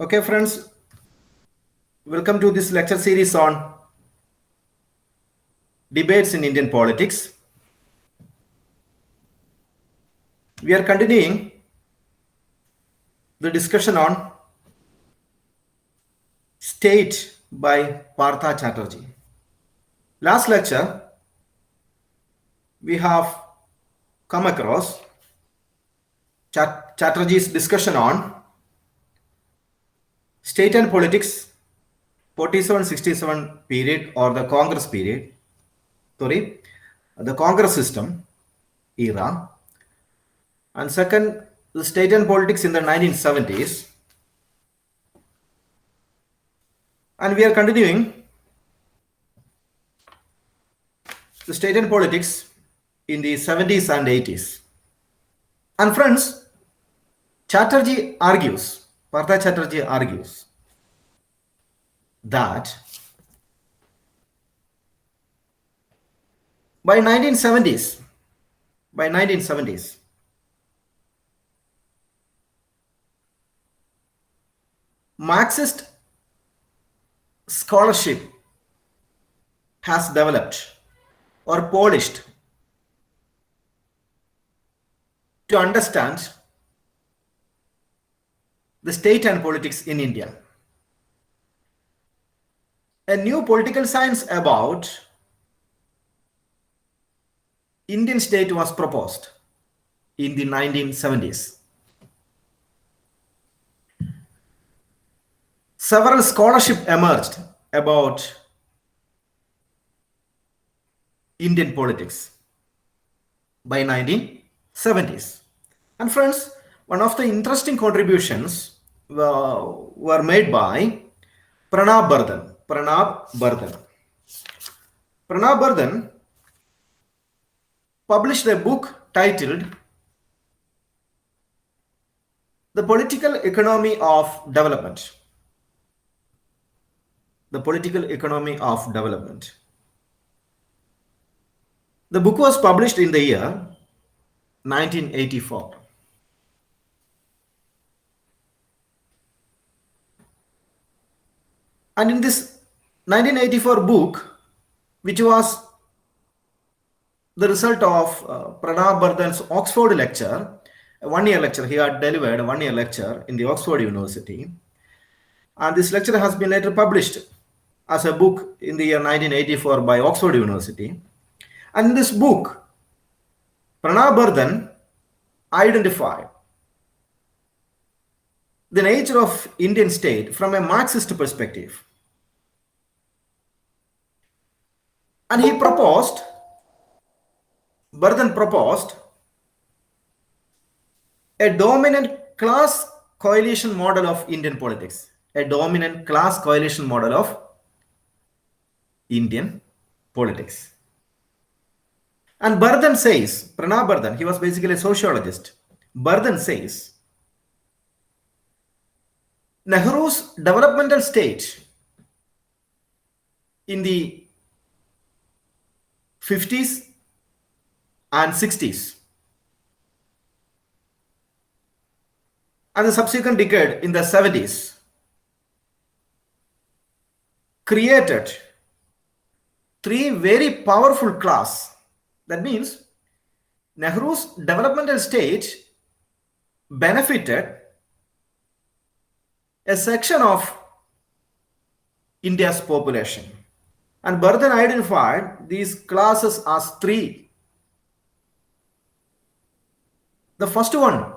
Okay, friends, welcome to this lecture series on debates in Indian politics. We are continuing the discussion on state by Partha Chatterjee. Last lecture, we have come across Chatterjee's discussion on state and politics 47-67 period or the Congress period, the Congress system era, and second, the state and politics in the 1970s. And we are continuing the state and politics in the 70s and 80s. And friends, Partha Chatterjee argues that by 1970s, Marxist scholarship has developed or polished to understand the state and politics in India. A new political science about Indian state was proposed in the 1970s. Several scholarship emerged about Indian politics by 1970s. And friends, one of the interesting contributions were made by Pranab Bardhan. Pranab Bardhan published a book titled The Political Economy of Development. The Political Economy of Development. The book was published in the year 1984. And in this 1984 book, which was the result of Pranab Bardhan's Oxford lecture, a one-year lecture, he had delivered a one-year lecture in the Oxford University. And this lecture has been later published as a book in the year 1984 by Oxford University. And in this book, Pranab Bardhan identified the nature of Indian state from a Marxist perspective. And Bardhan proposed a dominant class coalition model of Indian politics. A dominant class coalition model of Indian politics. And Bardhan says, Pranab Bardhan, he was basically a sociologist. Bardhan says, Nehru's developmental state in the 50s and 60s and the subsequent decade in the 70s created three very powerful class. That means Nehru's developmental state benefited a section of India's population. And Bardhan identified these classes as three. The first one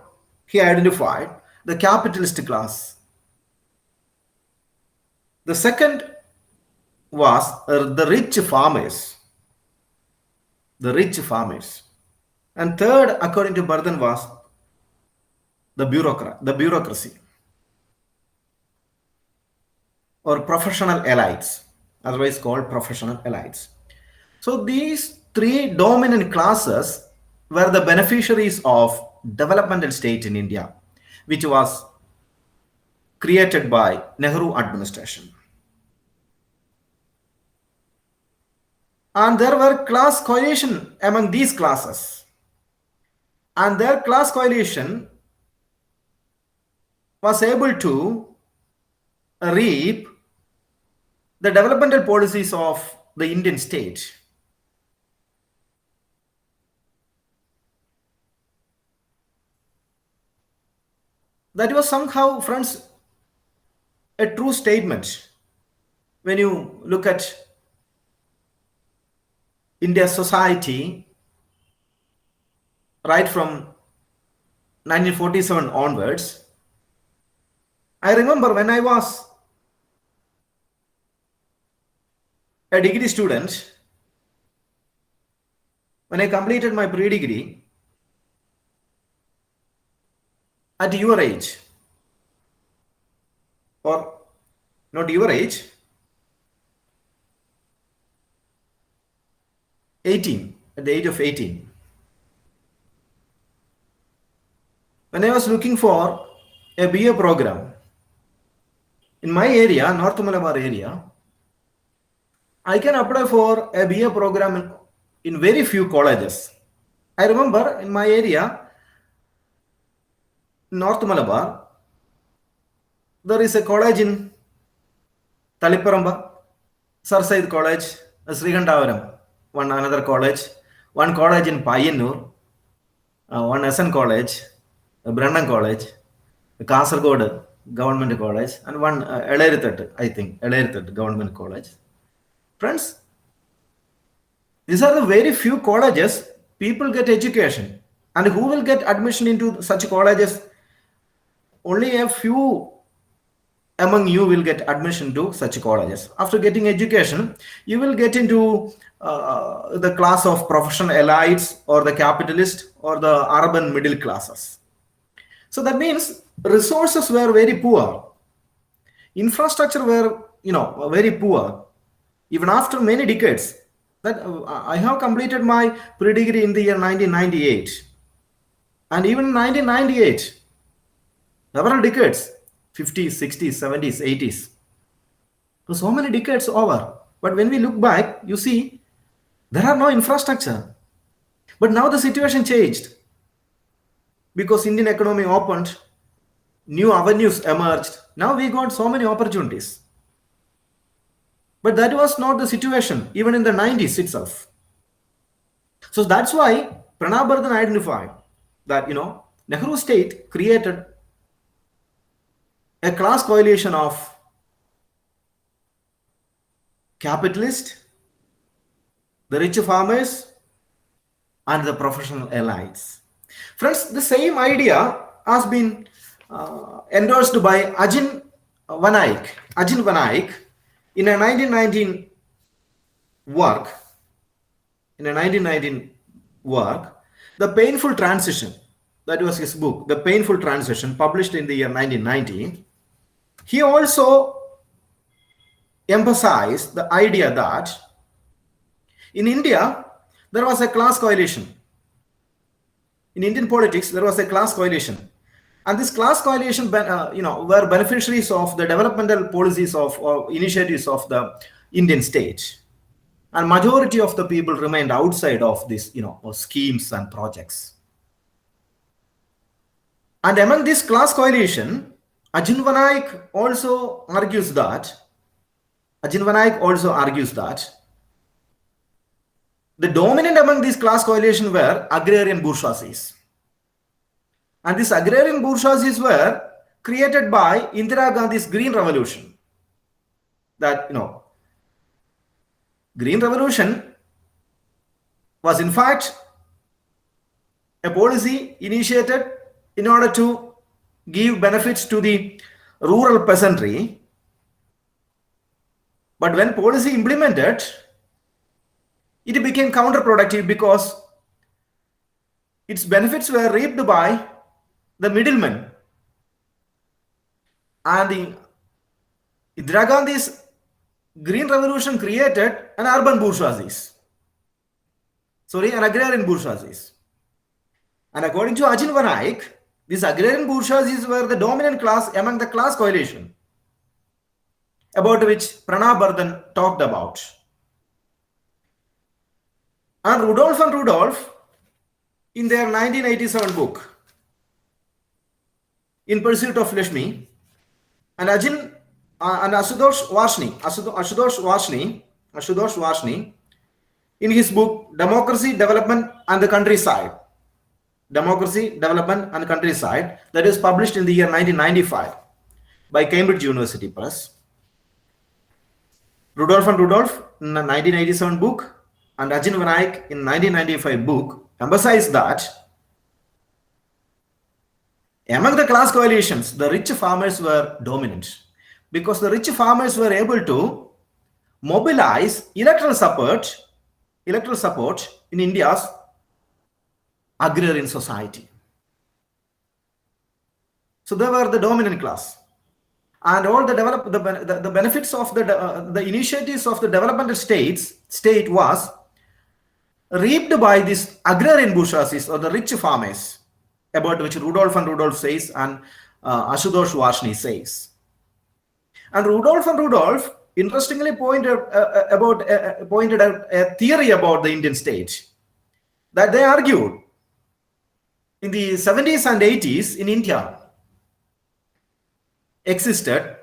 he identified, the capitalist class. The second was the rich farmers. And third, according to Bardhan, was the bureaucracy or professional elites, otherwise called professional elites. So these three dominant classes were the beneficiaries of developmental state in India, which was created by Nehru administration. And there were class coalition among these classes. And their class coalition was able to reap the developmental policies of the Indian state. That was somehow, friends, a true statement when you look at India's society right from 1947 onwards. I remember when I was a degree student, when I completed my pre-degree, at your age, or not your age, 18, at the age of 18, when I was looking for a BA program in my area, North Malabar area, I can apply for a BA program in very few colleges. I remember in my area, North Malabar, there is a college in Taliparamba, Sir Said College, Srikantavaram, one another college, one college in Payyanur, one SN College, Brennan College, Kasargod Government College, and one Elayirthat, I think, Elayirthat Government College. Friends, these are the very few colleges people get education. And who will get admission into such colleges? Only a few among you will get admission to such colleges. After getting education, you will get into the class of professional elites or the capitalist or the urban middle classes. So that means resources were very poor. Infrastructure were, very poor. Even after many decades, that I have completed my pre-degree in the year 1998. And even in 1998, several decades, 50s, 60s, 70s, 80s. So many decades over. But when we look back, you see, there are no infrastructure. But now the situation changed. Because Indian economy opened, new avenues emerged. Now we got so many opportunities. But that was not the situation, even in the 90s itself. So that's why Pranab Bardhan identified that, Nehru state created a class coalition of capitalists, the rich farmers, and the professional elites. Friends, the same idea has been endorsed by Ajin Vanaik in a 1919 work. The Painful Transition, that was his book, The Painful Transition, published in the year 1990. He also emphasized the idea that in India, there was a class coalition. In Indian politics, there was a class coalition. And this class coalition, were beneficiaries of the developmental policies or initiatives of the Indian state. And majority of the people remained outside of these, schemes and projects. And among this class coalition, Ajin Vanaik also argues that the dominant among these class coalition were agrarian bourgeoisies. And these agrarian bourgeoisies were created by Indira Gandhi's Green Revolution. That, Green Revolution was in fact a policy initiated in order to give benefits to the rural peasantry. But when policy implemented, it became counterproductive because its benefits were reaped by the middlemen. And Indira Gandhi's Green Revolution created an urban bourgeoisies. An agrarian bourgeoisies. And according to Ajin Vanaik, these agrarian bourgeoisies were the dominant class among the class coalition, about which Pranab Bardhan talked about. And Rudolph, in their 1987 book, In Pursuit of Lakshmi, and Ajin and Ashutosh Varshney, in his book Democracy, Development and the Countryside, that is published in the year 1995 by Cambridge University Press. Rudolph and Rudolph in a 1987 book and Ajin Vinayak in 1995 book emphasized that among the class coalitions, the rich farmers were dominant because the rich farmers were able to mobilize electoral support in India's agrarian society. So they were the dominant class, and all the benefits of the initiatives of the developmental state was reaped by these agrarian bourgeoisie or the rich farmers, about which Rudolph and Rudolph says and Ashutosh Varshney says. And Rudolph and Rudolph interestingly pointed out a theory about the Indian state that they argued in the 70s and 80s in India existed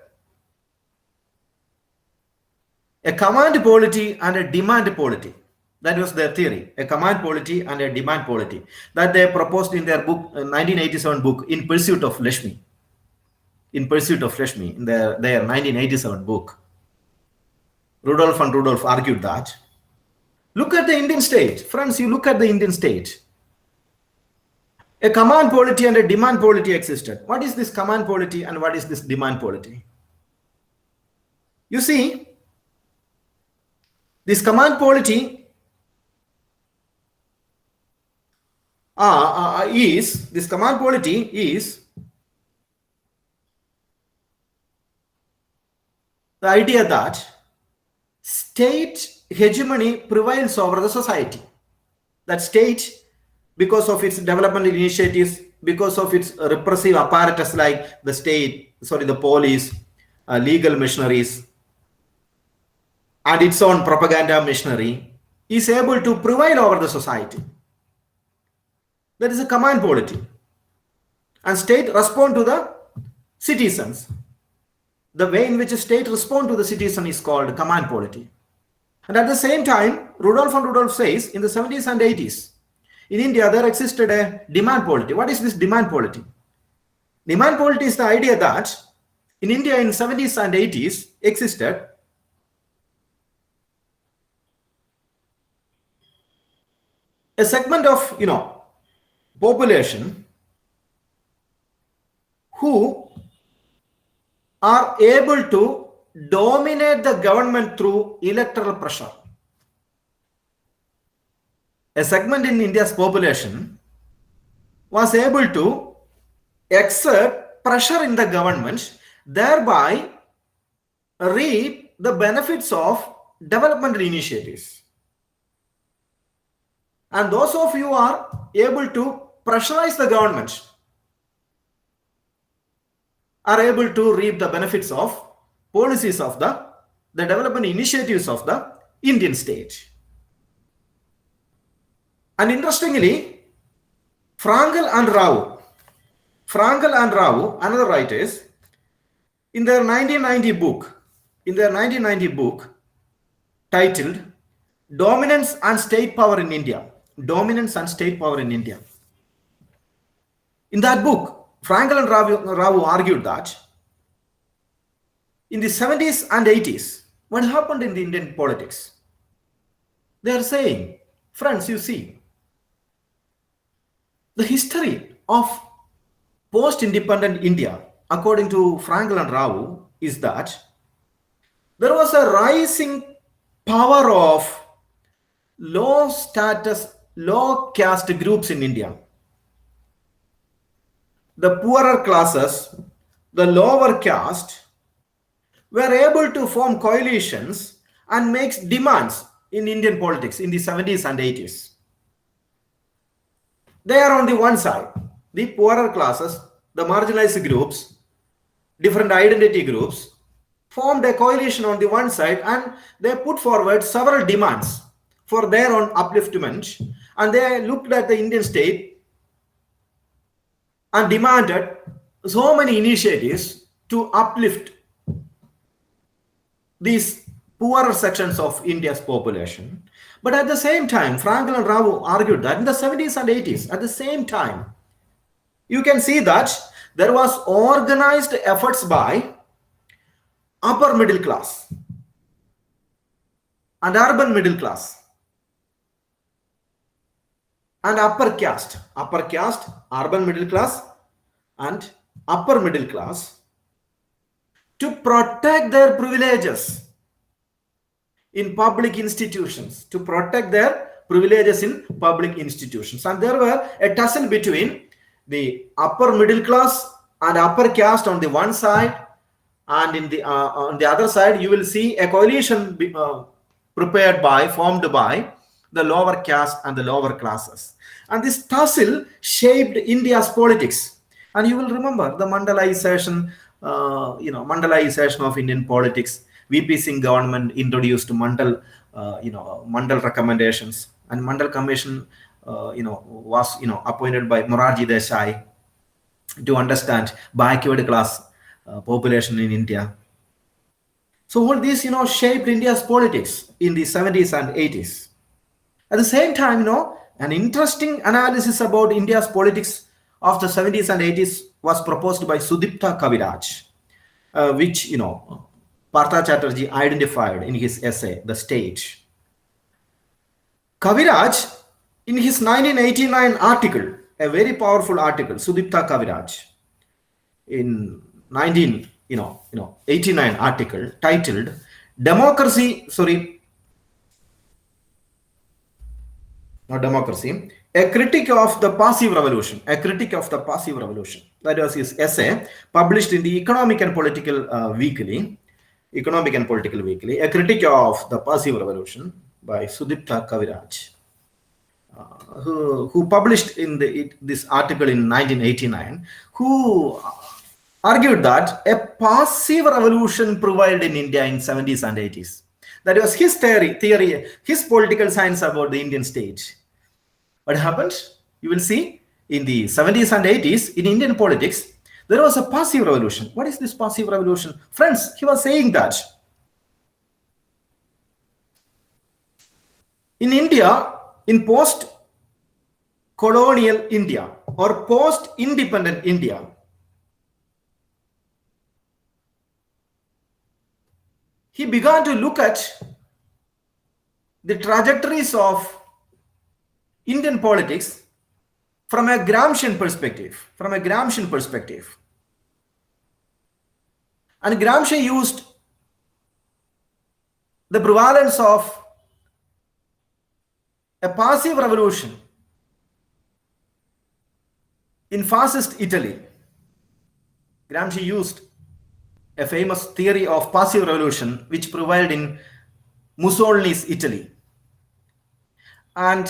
a command polity and a demand polity. That was their theory, a command polity and a demand polity that they proposed in their book, 1987 book, In Pursuit of Lakshmi. In their 1987 book. Rudolph and Rudolph argued that. Look at the Indian state. Friends, you look at the Indian state. A command polity and a demand polity existed. What is this command polity and what is this demand polity? You see, this command polity is the idea that state hegemony prevails over the society. That state, because of its developmental initiatives, because of its repressive apparatus like the police, legal machineries, and its own propaganda machinery, is able to prevail over the society. That is a command polity. And state respond to the citizens. The way in which a state respond to the citizen is called command polity. And at the same time, Rudolph and Rudolph says in the 70s and 80s, in India, there existed a demand polity. What is this demand polity? Demand polity is the idea that in India in 70s and 80s existed a segment of, population who are able to dominate the government through electoral pressure. A segment in India's population was able to exert pressure in the government, thereby reap the benefits of developmental initiatives. And those of you who are able to pressurize the government are able to reap the benefits of policies of the development initiatives of the Indian state. And interestingly, Frankel and Rao, another writers, in their 1990 book titled Dominance and State Power in India. In that book, Frankel and Rao argued that in the 70s and 80s, what happened in the Indian politics? They are saying, friends, you see, the history of post-independent India, according to Frankel and Rao, is that there was a rising power of low status, low caste groups in India. The poorer classes, the lower caste, were able to form coalitions and make demands in Indian politics in the 70s and 80s. They are on the one side, the poorer classes, the marginalized groups, different identity groups, formed a coalition on the one side and they put forward several demands for their own upliftment, and they looked at the Indian state and demanded so many initiatives to uplift these poorer sections of India's population. But at the same time, Franklin Rao argued that in the 70s and 80s, at the same time, you can see that there was organized efforts by upper middle class and urban middle class and upper caste, urban middle class and upper middle class, to protect their privileges in public institutions, And there were a tussle between the upper middle class and upper caste on the one side, and on the other side you will see a coalition formed by the lower caste and the lower classes. And this tussle shaped India's politics. And you will remember the Mandalization of Indian politics. VP Singh government introduced Mandal recommendations, and Mandal Commission, was appointed by Morarji Desai to understand backward class population in India. So all these, shaped India's politics in the 70s and 80s. At the same time, an interesting analysis about India's politics of the 70s and 80s was proposed by Sudipta Kaviraj, which, Partha Chatterjee identified in his essay, The Stage. Kaviraj, in his 1989 article, a very powerful article, Sudipta Kaviraj, in 89 article titled A Critic of the Passive Revolution. That was his essay published in the Economic and Political Weekly. A Critic of the Passive Revolution by Sudipta Kaviraj, who published in this article in 1989, who argued that a passive revolution prevailed in India in 70s and 80s. That was his theory, his political science about the Indian state. What happened? You will see in the 70s and 80s in Indian politics, there was a passive revolution. What is this passive revolution? Friends, he was saying that in India, in post-colonial India or post-independent India, he began to look at the trajectories of Indian politics from a Gramscian perspective. And Gramsci used the prevalence of a passive revolution in fascist Italy. Gramsci used a famous theory of passive revolution which prevailed in Mussolini's Italy. And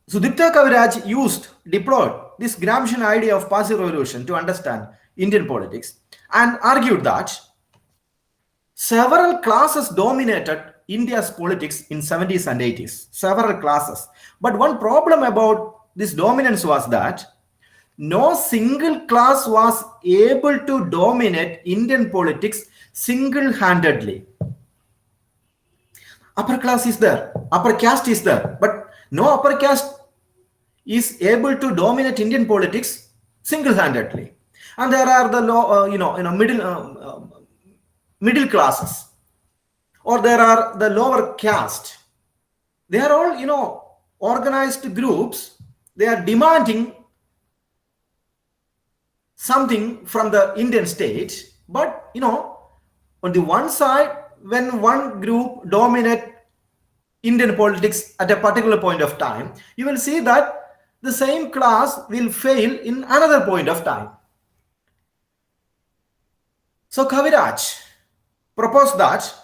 Sudipta Kaviraj deployed this Gramscian idea of passive revolution to understand Indian politics, and argued that several classes dominated India's politics in 70s and 80s. Several classes. But one problem about this dominance was that no single class was able to dominate Indian politics single-handedly. Upper class is there, upper caste is there, but no upper caste is able to dominate Indian politics single-handedly. And there are the middle classes, or there are the lower caste. They are all organized groups. They are demanding something from the Indian state, but on the one side, when one group dominate Indian politics at a particular point of time, you will see that the same class will fail in another point of time. So Kaviraj proposed that,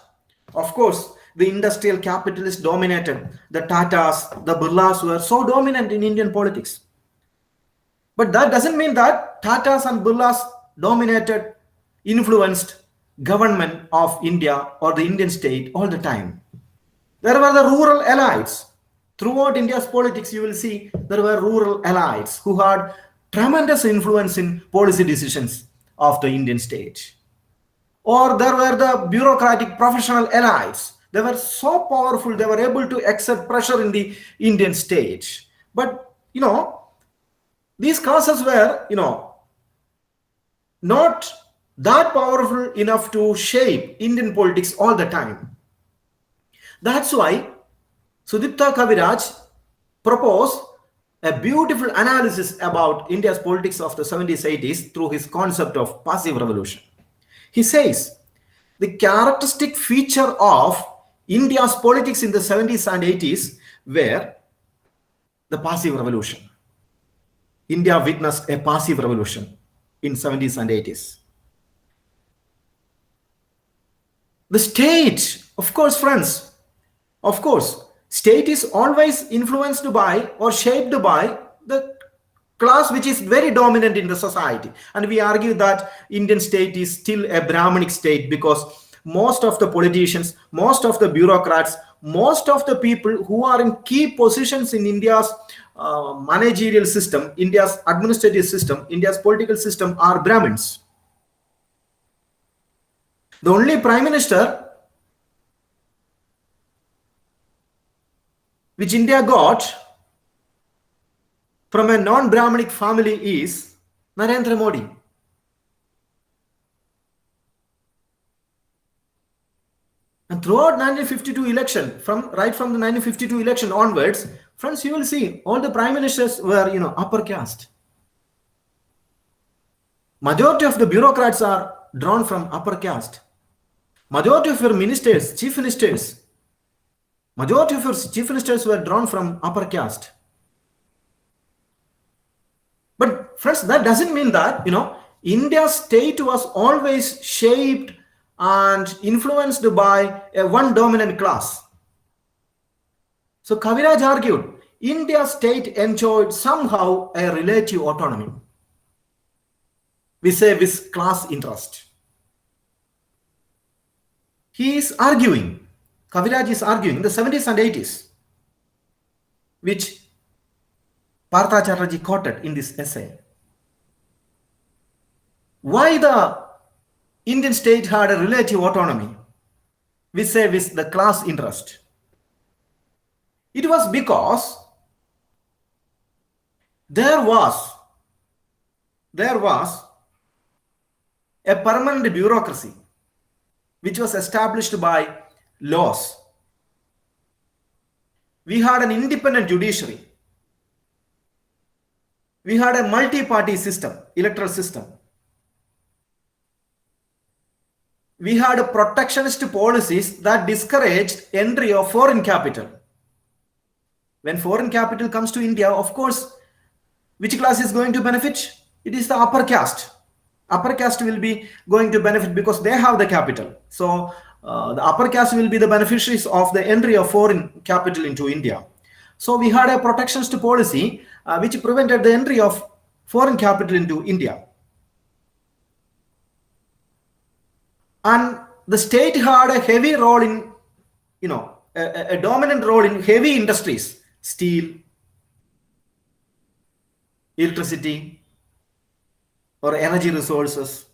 of course, the industrial capitalists dominated. The Tatas, the Birlas were so dominant in Indian politics. But that doesn't mean that Tatas and Birlas dominated, influenced government of India or the Indian state all the time. There were the rural elites. Throughout India's politics, you will see there were rural elites who had tremendous influence in policy decisions of the Indian state. or there were the bureaucratic professional elites. They were so powerful, they were able to exert pressure in the Indian state. But, these classes were, not that powerful enough to shape Indian politics all the time. That's why Sudipta Kaviraj proposed a beautiful analysis about India's politics of the 70s, 80s through his concept of passive revolution. He says, the characteristic feature of India's politics in the 70s and 80s were the passive revolution. India witnessed a passive revolution in 70s and 80s. The state, of course, friends, of course, state is always influenced by or shaped by the class which is very dominant in the society. And we argue that Indian state is still a Brahminic state because most of the politicians, most of the bureaucrats, most of the people who are in key positions in India's managerial system, India's administrative system, India's political system are Brahmins. The only prime minister which India got from a non-Brahminic family is Narendra Modi. And throughout 1952 election, right from the 1952 election onwards, friends, you will see all the prime ministers were, upper caste. Majority of the bureaucrats are drawn from upper caste. Majority of your ministers, chief ministers were drawn from upper caste. But friends, that doesn't mean that, India's state was always shaped and influenced by one dominant class. So Kaviraj argued, India's state enjoyed somehow a relative autonomy vis-a-vis class interest. Kaviraj is arguing the 70s and 80s, which Partha Chatterjee quoted in this essay. Why the Indian state had a relative autonomy vis-a-vis the class interest? It was because there was a permanent bureaucracy which was established by laws. We had an independent judiciary. We had a multi-party system, electoral system. We had protectionist policies that discouraged entry of foreign capital. When foreign capital comes to India, of course, which class is going to benefit? It is the upper caste. Upper caste will be going to benefit because they have the capital. So the upper caste will be the beneficiaries of the entry of foreign capital into India. So we had a protectionist policy which prevented the entry of foreign capital into India. And the state had a heavy role in, a dominant role in heavy industries, steel, electricity, or energy resources,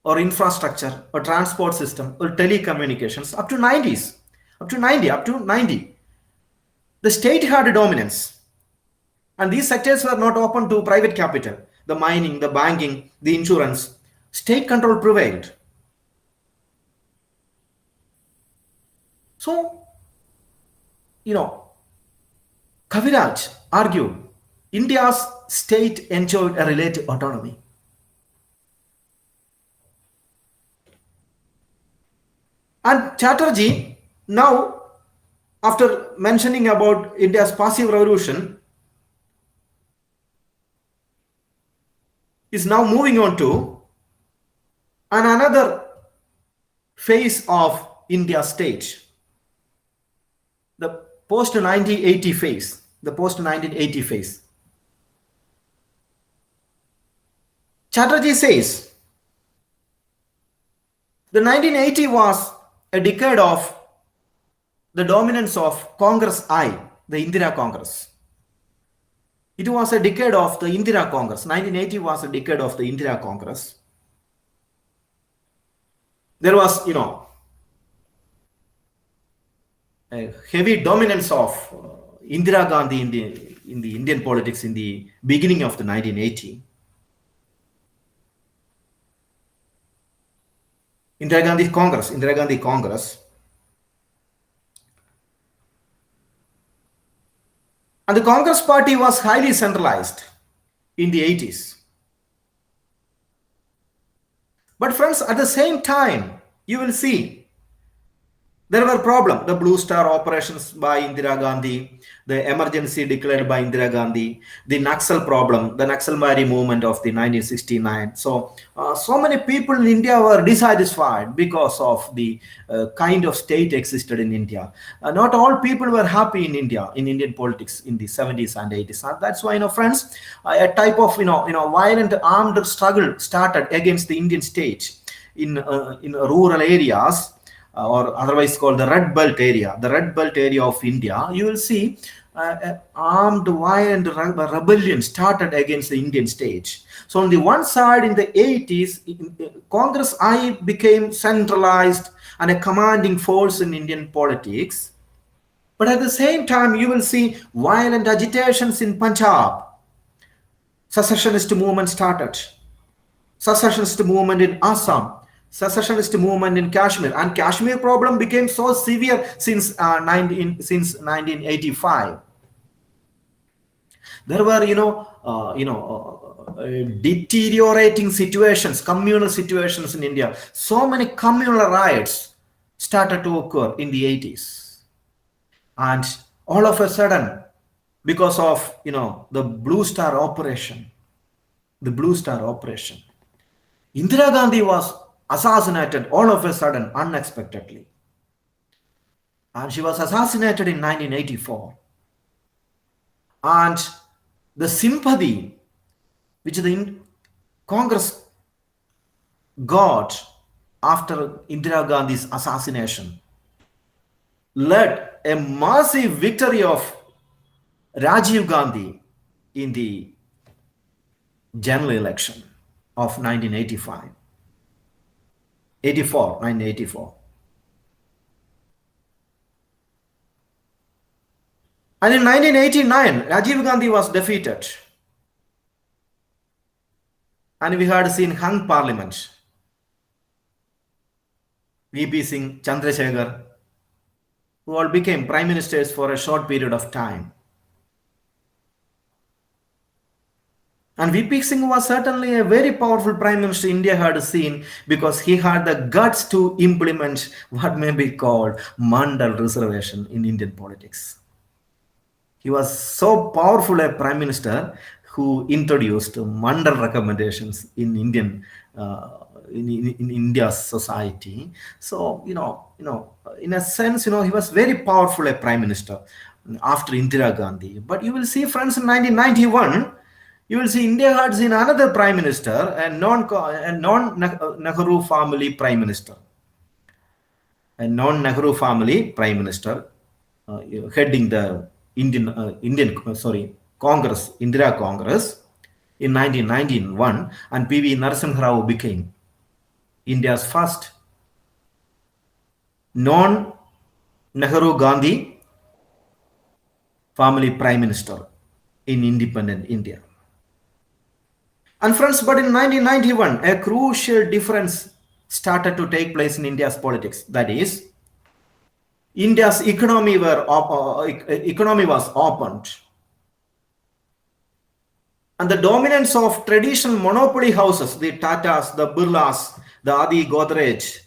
or infrastructure, or transport system, or telecommunications, up to 90. The state had a dominance. And these sectors were not open to private capital. The mining, the banking, the insurance, state control prevailed. So, Kaviraj argued India's state enjoyed a relative autonomy. And Chatterjee, now, after mentioning about India's passive revolution, is now moving on to another phase of India's state. The post-1980 phase. Chatterjee says, the 1980 was a decade of the dominance of Congress I, the Indira Congress. It was a decade of the Indira Congress. 1980 was a decade of the Indira Congress. there was, a heavy dominance of Indira Gandhi in the Indian politics in the beginning of the 1980. Indira Gandhi Congress, and the Congress party was highly centralized in the 80s. But friends, at the same time, you will see there were problems. The Blue Star operations by Indira Gandhi, the emergency declared by Indira Gandhi, the Naxal problem, the Naxalbari movement of the 1969. So many people in India were dissatisfied because of the kind of state existed in India. Not all people were happy in India, in Indian politics in the 70s and 80s. That's why, friends, a type of, violent armed struggle started against the Indian state in rural areas, or otherwise called the Red Belt area, the Red Belt area of India. You will see armed violent rebellion started against the Indian state. So on the one side, in the 80s, Congress I became centralized and a commanding force in Indian politics. But at the same time, you will see violent agitations in Punjab. Secessionist movement started. Secessionist movement in Assam, secessionist movement in Kashmir, and Kashmir problem became so severe since 1985. There were, deteriorating situations, communal situations in India. So many communal riots started to occur in the 80s, and all of a sudden, because of the Blue Star operation, Indira Gandhi was assassinated all of a sudden, unexpectedly. And she was assassinated in 1984. And the sympathy which the Congress got after Indira Gandhi's assassination led a massive victory of Rajiv Gandhi in the general election of 1984. And in 1989, Rajiv Gandhi was defeated. And we had seen hung parliament. VP Singh, Chandrasekhar, who all became prime ministers for a short period of time. And VP Singh was certainly a very powerful prime minister India had seen, because he had the guts to implement what may be called Mandal reservation in Indian politics. He was so powerful a prime minister who introduced Mandal recommendations in India's society. So, in a sense, he was very powerful a prime minister after Indira Gandhi. But you will see, friends, in 1991, you will see India had seen another prime minister, a non-Nehru family prime minister. A non-Nehru family prime minister heading the Congress, Indira Congress in 1991, and P.V. Narasimha Rao became India's first non-Nehru Gandhi family prime minister in independent India. And friends, but in 1991, a crucial difference started to take place in India's politics. That is, India's economy was opened. And the dominance of traditional monopoly houses, the Tatas, the Birlas, the Adi Godrej,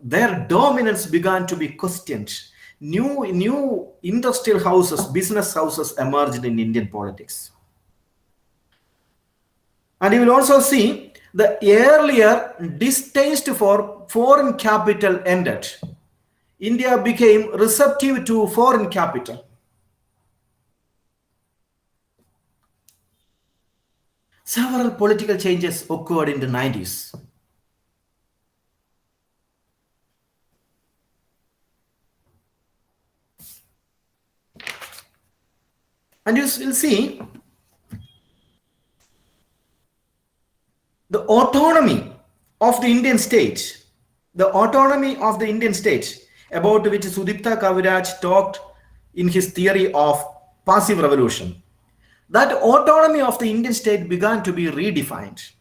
their dominance began to be questioned. New industrial houses, business houses emerged in Indian politics. And you will also see the earlier distaste for foreign capital ended. India became receptive to foreign capital. Several political changes occurred in the 90s. And you will see the autonomy of the Indian state the autonomy of the Indian state, about which Sudipta Kaviraj talked in his theory of passive revolution, that autonomy of the Indian state began to be redefined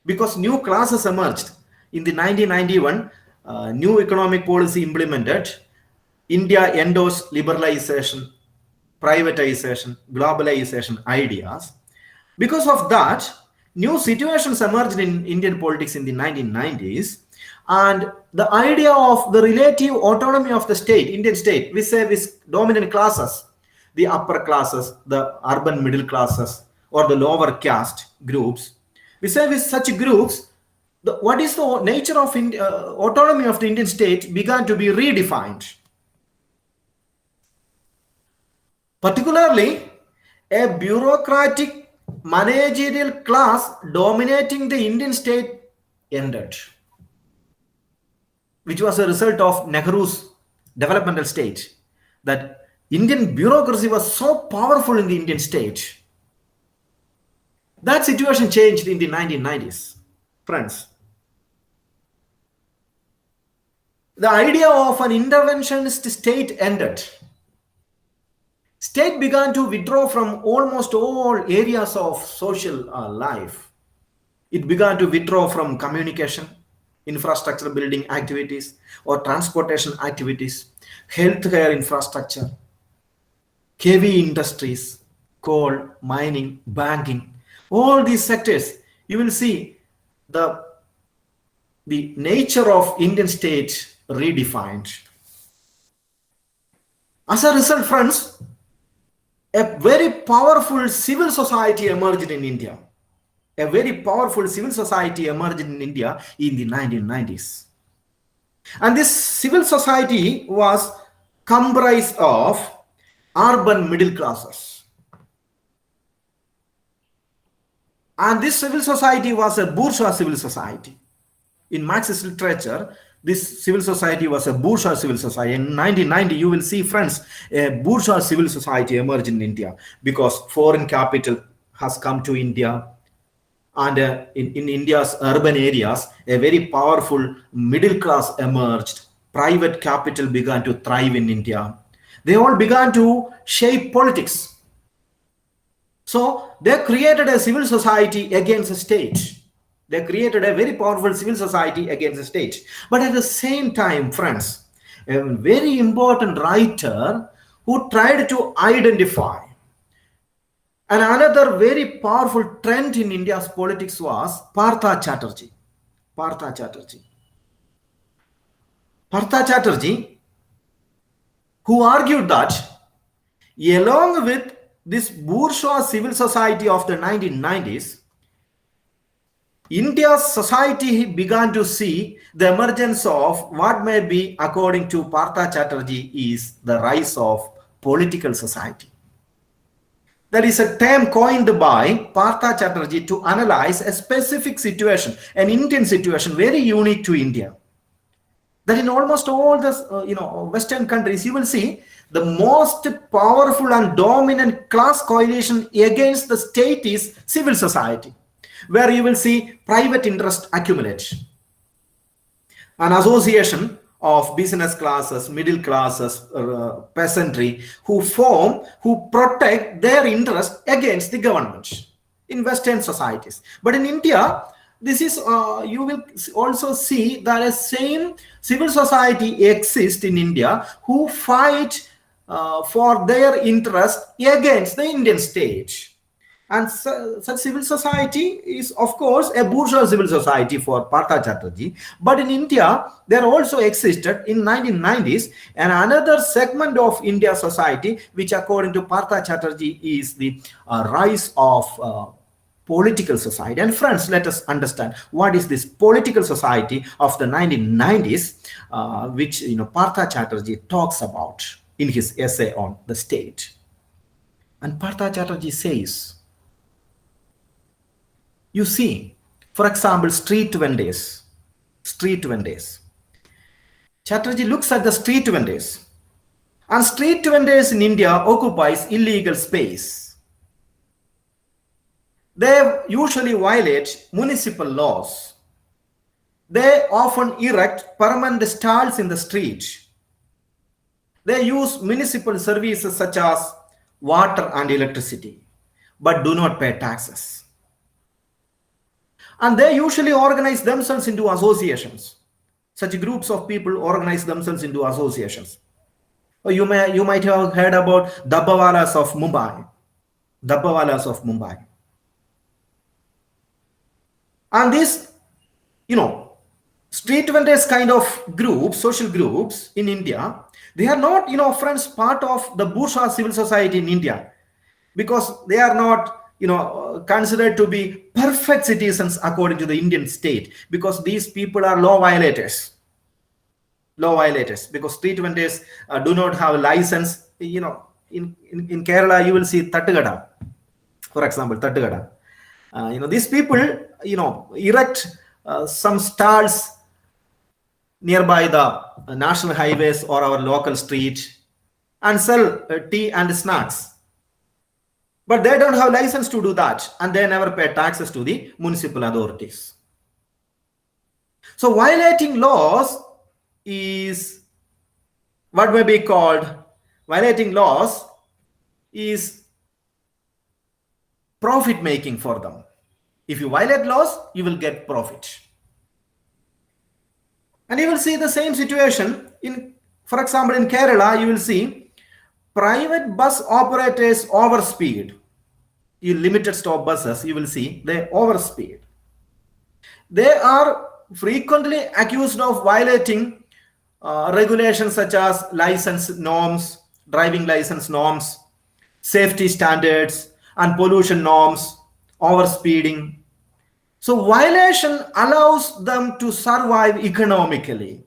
because new classes emerged. In the 1991, new economic policy implemented. India endorsed liberalization, privatization, globalization ideas. Because of that, new situations emerged in Indian politics in the 1990s, and the idea of the relative autonomy of the state, Indian state, vis-a-vis dominant classes, the upper classes, the urban middle classes, or the lower caste groups, vis-a-vis such groups, what is the nature of autonomy of the Indian state began to be redefined. Particularly, a bureaucratic managerial class dominating the Indian state ended, which was a result of Nehru's developmental state, that Indian bureaucracy was so powerful in the Indian state. That situation changed in the 1990s, friends. The idea of an interventionist state ended. State began to withdraw from almost all areas of social life. It began to withdraw from communication, infrastructure building activities, or transportation activities, healthcare infrastructure, heavy industries, coal, mining, banking, all these sectors. You will see the nature of Indian state redefined. As a result, friends, a very powerful civil society emerged in India. A very powerful civil society emerged in India in the 1990s. And this civil society was comprised of urban middle classes. And this civil society was a bourgeois civil society. In Marxist literature, this civil society was a bourgeois civil society. In 1990, you will see, friends, a bourgeois civil society emerged in India because foreign capital has come to India. And in India's urban areas, a very powerful middle class emerged. Private capital began to thrive in India. They all began to shape politics. So they created a civil society against the state. They created a very powerful civil society against the state. But at the same time, friends, a very important writer who tried to identify. And another very powerful trend in India's politics was Partha Chatterjee. Partha Chatterjee. Partha Chatterjee, who argued that along with this bourgeois civil society of the 1990s, India's society began to see the emergence of what may be, according to Partha Chatterjee, is the rise of political society. That is a term coined by Partha Chatterjee to analyze a specific situation, an Indian situation very unique to India. That in almost all the Western countries, you will see the most powerful and dominant class coalition against the state is civil society, where you will see private interest accumulate. An association of business classes, middle classes, peasantry, who protect their interest against the government in Western societies. But in India, this is, you will also see that a same civil society exists in India who fight for their interest against the Indian state. And such civil society is, of course, a bourgeois civil society for Partha Chatterjee. But in India, there also existed in 1990s and another segment of India society, which according to Partha Chatterjee is the rise of political society. And friends, let us understand what is this political society of the 1990s, which Partha Chatterjee talks about in his essay on the state. And Partha Chatterjee says, you see, for example, street vendors. Chatterjee looks at the street vendors. And street vendors in India occupies illegal space. They usually violate municipal laws. They often erect permanent stalls in the street. They use municipal services such as water and electricity, but do not pay taxes. And they usually organize themselves into associations. Such groups of people organize themselves into associations. Or you might have heard about Dabbawalas of Mumbai. Dabbawalas of Mumbai. And these, street vendors kind of groups, social groups in India, they are not, friends, part of the bourgeois civil society in India, because they are not, considered to be perfect citizens according to the Indian state, because these people are law violators. Because street vendors do not have a license. In Kerala, you will see Tattugada, for example, Tattugada. These people, erect some stalls nearby the national highways or our local street and sell tea and snacks. But they don't have license to do that, and they never pay taxes to the municipal authorities. So violating laws is what may be called, violating laws is profit making for them. If you violate laws, you will get profit. And you will see the same situation in, for example, in Kerala, you will see private bus operators overspeed. In limited stop buses, you will see they overspeed. They are frequently accused of violating regulations such as license norms, driving license norms, safety standards, and pollution norms, overspeeding. So violation allows them to survive economically.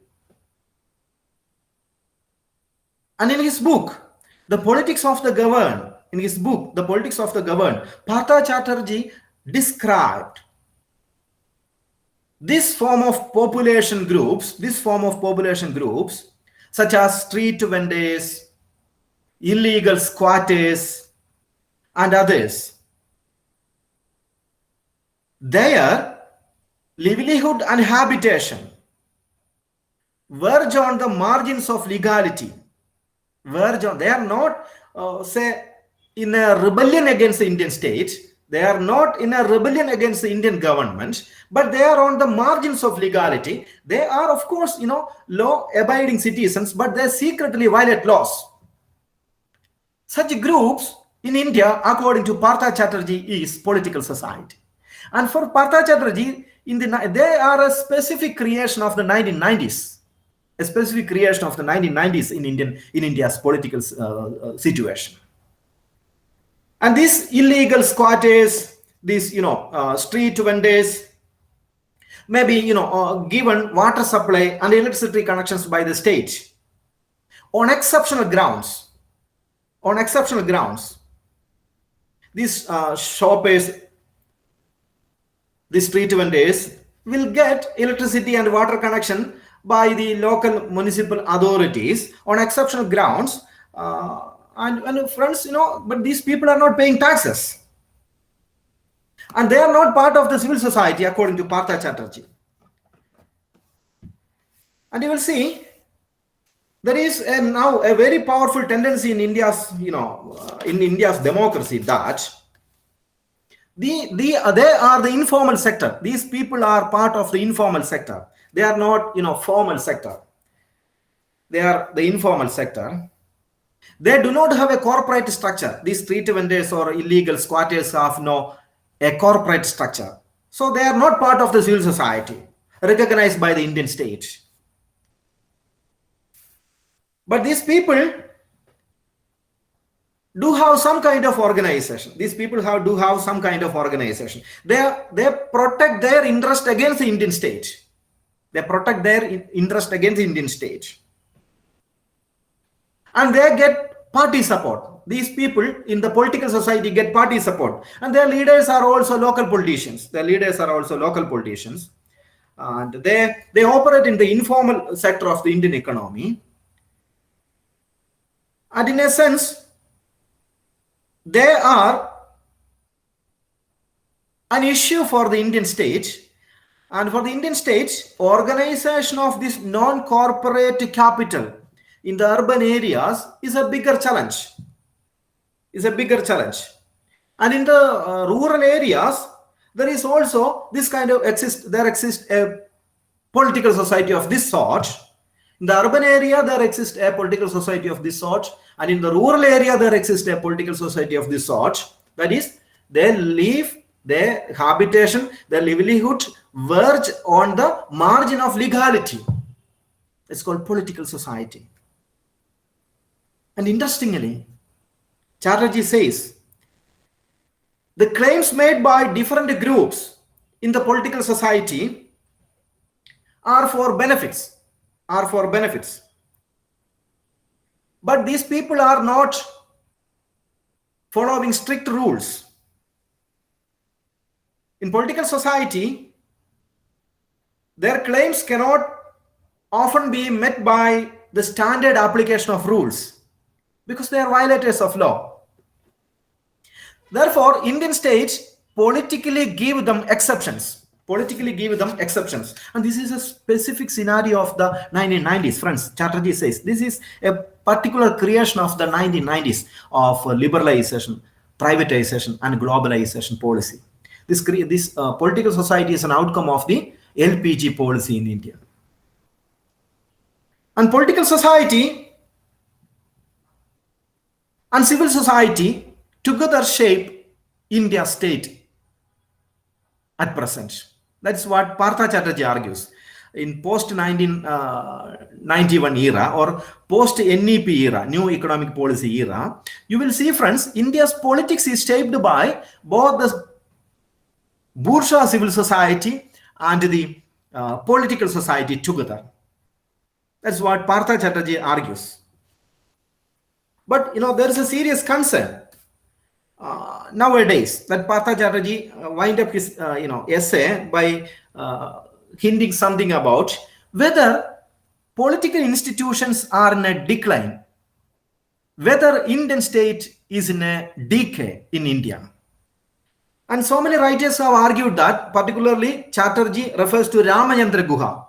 And in his book, The Politics of the Governed, Partha Chatterjee described this form of population groups, such as street vendors, illegal squatters, and others. Their livelihood and habitation verge on the margins of legality. They are not, in a rebellion against the Indian state. They are not in a rebellion against the Indian government, but they are on the margins of legality. They are, of course, law-abiding citizens, but they secretly violate laws. Such groups in India, according to Partha Chatterjee, is political society. And for Partha Chatterjee, they are a specific creation of the 1990s. A specific creation of the 1990s in India's political situation. And these illegal squatters, these street vendors, may be given water supply and electricity connections by the state on exceptional grounds. These shoppers, these street vendors, will get electricity and water connection by the local municipal authorities on exceptional grounds. And friends, but these people are not paying taxes. And they are not part of the civil society, according to Partha Chatterjee. And you will see there is now a very powerful tendency in India's, in India's democracy, that they are the informal sector. These people are part of the informal sector. They are not, formal sector. They are the informal sector. They do not have a corporate structure. These street vendors or illegal squatters have a corporate structure. So they are not part of the civil society recognized by the Indian state. But these people do have some kind of organization. These people do have some kind of organization. They protect their interest against the Indian state. They protect their interest against the Indian state. And they get party support. These people in the political society get party support. And their leaders are also local politicians. And they operate in the informal sector of the Indian economy. And in a sense, they are an issue for the Indian state. And for the Indian states, organization of this non-corporate capital in the urban areas is a bigger challenge. And in the rural areas, there is also this kind of there exists a political society of this sort. In the urban area, there exists a political society of this sort, and in the rural area, there exists a political society of this sort. That is, they live their habitation, their livelihood verge on the margin of legality. It's called political society. And interestingly, Chatterjee says the claims made by different groups in the political society are for benefits. But these people are not following strict rules. In political society, their claims cannot often be met by the standard application of rules because they are violators of law. Therefore, Indian states politically give them exceptions. And this is a specific scenario of the 1990s. Friends, Chatterjee says this is a particular creation of the 1990s of liberalization, privatization, and globalization policy. This political society is an outcome of the LPG policy in India. And political society and civil society together shape India state at present. That's what Partha Chatterjee argues. In post-1991 era or post-NEP era, new economic policy era, you will see, friends, India's politics is shaped by both the bourgeois civil society and the political society together. That's what Partha Chatterjee argues. But there is a serious concern nowadays that Partha Chatterjee wind up his essay by hinting something about whether political institutions are in a decline, whether Indian state is in a decay in India. And so many writers have argued that, particularly Chatterjee refers to Ramachandra Guha.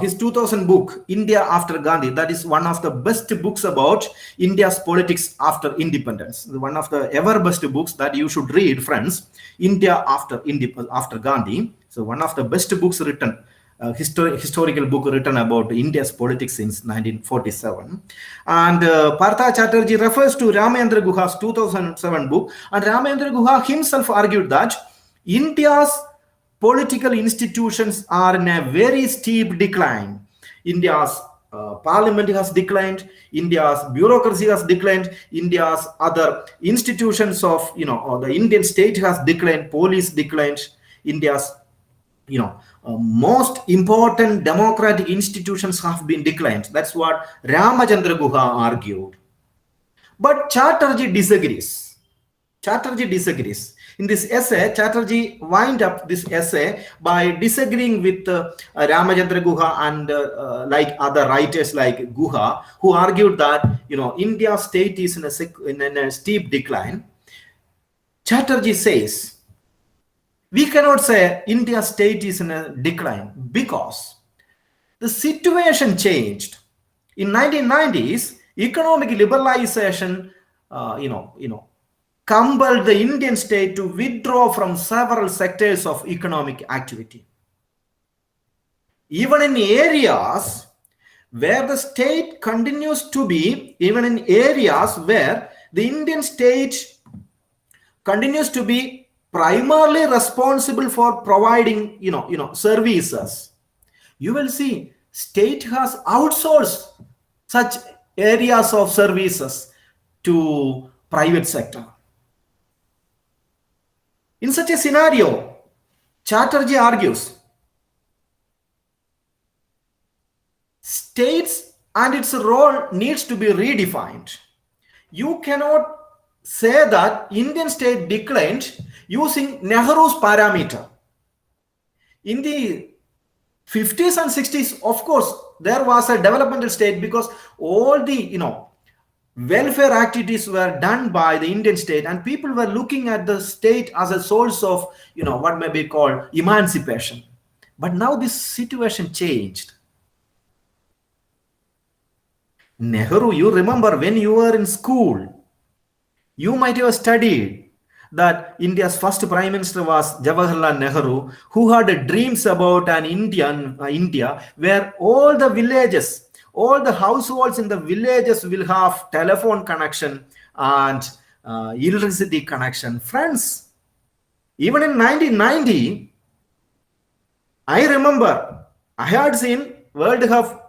His 2000 book, India After Gandhi, that is one of the best books about India's politics after independence. One of the ever best books that you should read, friends, India After Gandhi. So one of the best books written, historical book written about India's politics since 1947. And Partha Chatterjee refers to Ramachandra Guha's 2007 book. And Ramachandra Guha himself argued that India's political institutions are in a very steep decline. India's parliament has declined, India's bureaucracy has declined, India's other institutions of, the Indian state has declined, police declined, India's, most important democratic institutions have been declined. That's what Ramachandra Guha argued. But Chatterjee disagrees. In this essay, Chatterjee wind up this essay by disagreeing with Ramachandra Guha and like other writers like Guha, who argued that India's state is in a steep decline. Chatterjee says we cannot say India's state is in a decline because the situation changed. In 1990s, economic liberalization, compelled the Indian state to withdraw from several sectors of economic activity. Even in areas where the state continues to be, even in areas where the Indian state continues to be primarily responsible for providing, services, you will see state has outsourced such areas of services to private sector. In such a scenario, Chatterjee argues states and its role needs to be redefined. You cannot say that Indian state declined using Nehru's parameter. In the 50s and 60s, of course, there was a developmental state because all the, welfare activities were done by the Indian state and people were looking at the state as a source of, what may be called emancipation. But now this situation changed. Nehru, you remember when you were in school, you might have studied that India's first prime minister was Jawaharlal Nehru, who had dreams about an Indian India where all the villages, all the households in the villages will have telephone connection and electricity connection. Friends, even in 1990, I remember I had seen World Cup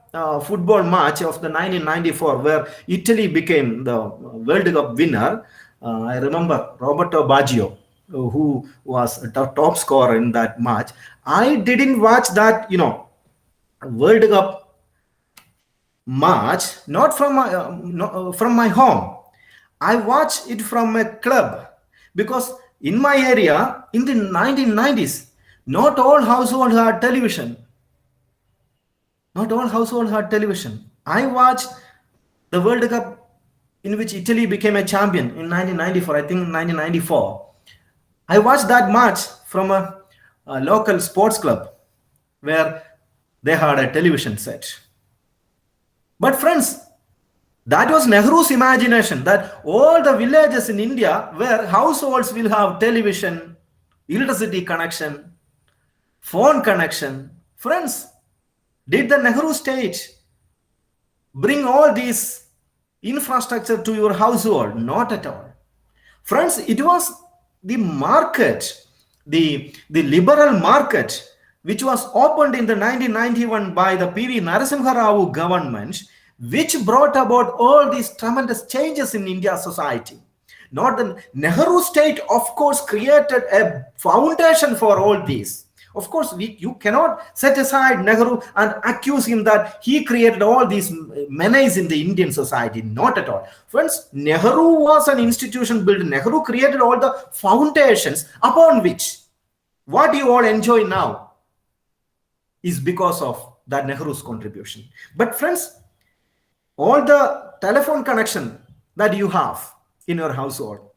football match of the 1994 where Italy became the World Cup winner. I remember Roberto Baggio, who was the top scorer in that match. I didn't watch that, World Cup match not from my from my home. I watched it from a club because in my area in the 1990s, not all households had television. Not all households had television. I watched the World Cup in which Italy became a champion in 1994, I think 1994. I watched that match from a local sports club where they had a television set. But friends, that was Nehru's imagination that all the villages in India where households will have television, electricity connection, phone connection. Friends, did the Nehru state bring all these infrastructure to your household? Not at all. Friends, it was the market, the liberal market, which was opened in the 1991 by the P.V. Narasimha Rao government, which brought about all these tremendous changes in India's society. Not the Nehru state, of course, created a foundation for all these. Of course, you cannot set aside Nehru and accuse him that he created all these menace in the Indian society. Not at all. Friends, Nehru was an institution built. Nehru created all the foundations upon which what you all enjoy now is because of that Nehru's contribution. But friends, all the telephone connection that you have in your household,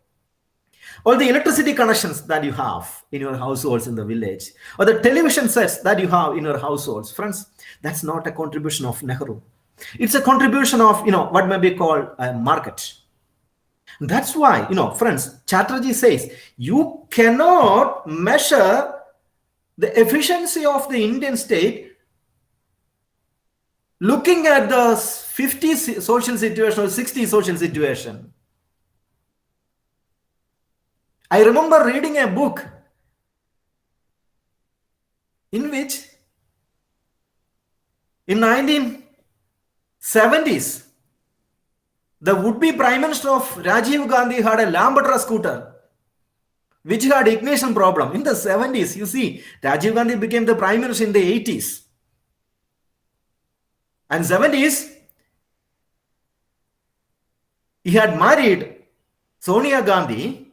all the electricity connections that you have in your households in the village, or the television sets that you have in your households, friends, that's not a contribution of Nehru. It's a contribution of, what may be called a market. That's why, friends, Chatterjee says, you cannot measure the efficiency of the Indian state looking at the 50s social situation or 60s social situation. I remember reading a book in which in 1970s, the would-be prime minister of Rajiv Gandhi had a Lamborghini scooter which had ignition problem. In the 70s, you see, Rajiv Gandhi became the prime minister in the 80s. And 70s, he had married Sonia Gandhi.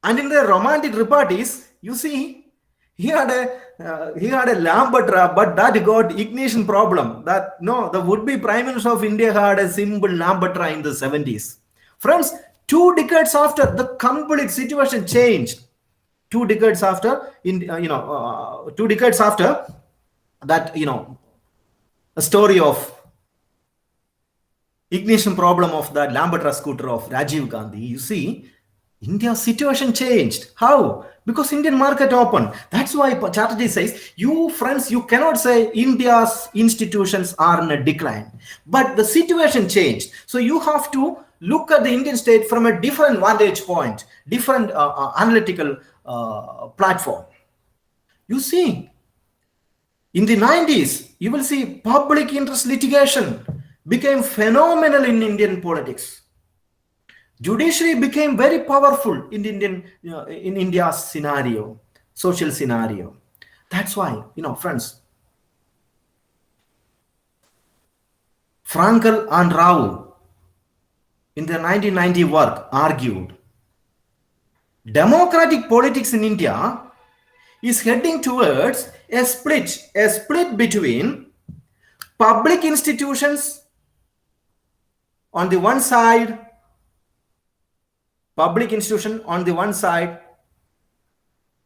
And in the romantic repartees, you see, he had a Lamborghini, but that got ignition problem. That the would-be prime minister of India had a simple Lamborghini in the 70s. Friends, 2 decades after, the complete situation changed. 2 decades after, 2 decades after that, a story of ignition problem of that Lamborghini scooter of Rajiv Gandhi, you see, India's situation changed. How? Because Indian market opened. That's why Chatterjee says, you friends, you cannot say India's institutions are in a decline. But the situation changed. So you have to look at the Indian state from a different vantage point, different analytical platform. You see, in the 90s, you will see public interest litigation became phenomenal in Indian politics. Judiciary became very powerful in in India's scenario, social scenario. That's why, friends, Frankel and Rao in their 1990 work argued democratic politics in India is heading towards a split between public institutions on the one side, public institution on the one side,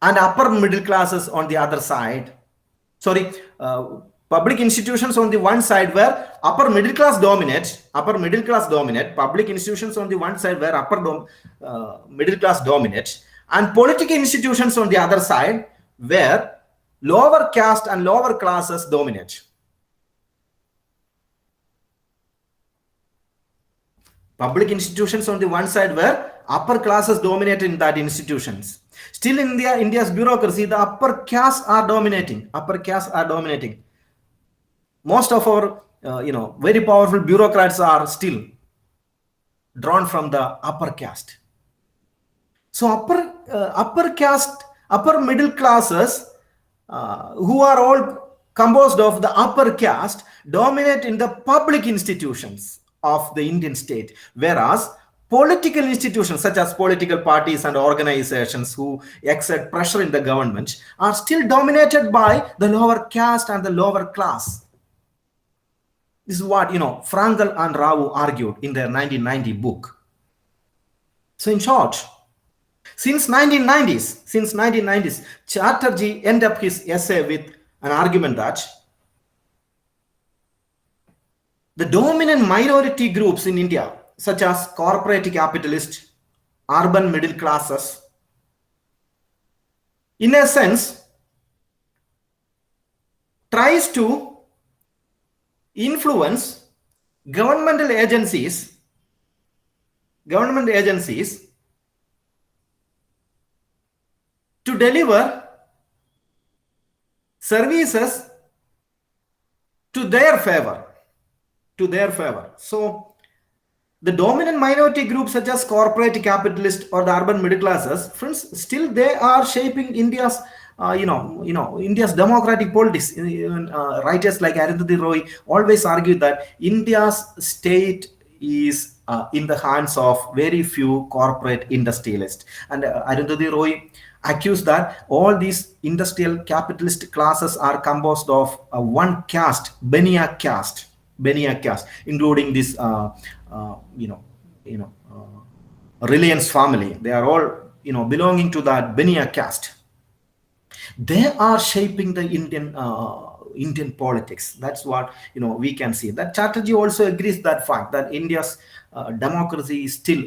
and upper middle classes on the other side. Sorry, public institutions on the one side where upper middle class dominate, public institutions on the one side where middle class dominate, and political institutions on the other side where lower caste and lower classes dominate. Public institutions on the one side where upper classes dominate in that institutions. Still in India's bureaucracy, the upper castes are dominating. Most of our very powerful bureaucrats are still drawn from the upper caste. So upper middle classes, who are all composed of the upper caste, dominate in the public institutions of the Indian state, whereas political institutions such as political parties and organizations who exert pressure in the government are still dominated by the lower caste and the lower class. This is what Frankel and Rao argued in their 1990 book. So in short, since 1990s, Chatterjee ended up his essay with an argument that the dominant minority groups in India, such as corporate capitalists, urban middle classes, in a sense, tries to influence governmental agencies to deliver services to their favor. So the dominant minority groups such as corporate capitalists or the urban middle classes, friends, still they are shaping India's India's democratic politics. Writers like Arundhati Roy always argue that India's state is in the hands of very few corporate industrialists. And Arundhati Roy accused that all these industrial capitalist classes are composed of one caste, Beniya caste, including this Reliance family. They are all belonging to that Beniya caste. They are shaping the Indian politics. That's what we can see. That Chatterjee also agrees that fact that India's democracy is still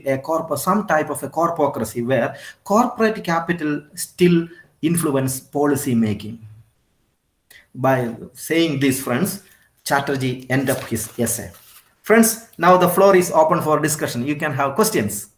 some type of a corpocracy where corporate capital still influence policy making. By saying this, friends, Chatterjee end up his essay. Friends, now the floor is open for discussion. You can have questions.